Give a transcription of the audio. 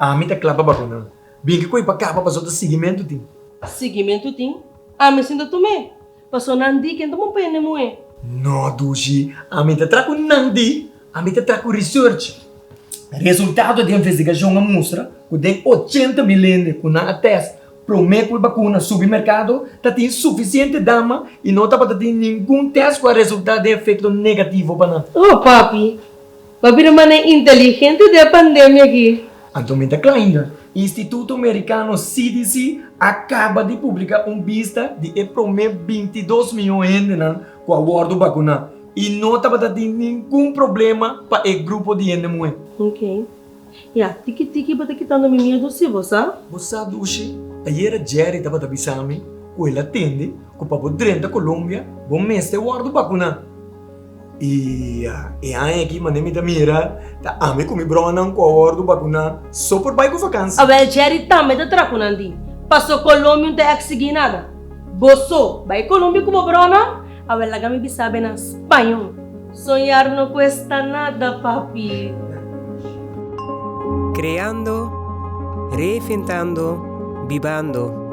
Ami tá clapa bakuna. Bem que coi pa capa passou do seguimento tim. Seguimento tem. Me sinto também. Passou nandi que não pene moe. No, Dushi. Ami tá traco nandi. Ami tá traco research. Resultado da investigação mostra que tem 80 milênios com a teste promete a vacuna no supermercado tá tem suficiente dama e não tá para ter nenhum teste com resultado de efeito negativo para nada. Oh, papi. Papi naman é inteligente da pandemia aqui. Antomenta Kleiner, Instituto Americano CDC acaba de publicar vista de prometer 22 milhões de gente com a aborto vacuna e não tá para ter nenhum problema para o grupo de gente muito. Ok. Tiki-tiki bata quitando minha do se você? Você Dushi, ayer Jerry estava te avisando que ele atende que para poder da Colômbia bom mês de guardo vacuna. E aí aqui mandei me mira, tá ame com mi brona com a guardo vacuna só por bairro vacância. Jerry também tá traconandi. Passou Colômbia não tem que seguir nada. Bosso, vai Colômbia como brona? Lá kami bisabe na espanhol. Sonhar não cuesta nada, papi. Creando, reinventando, vivando.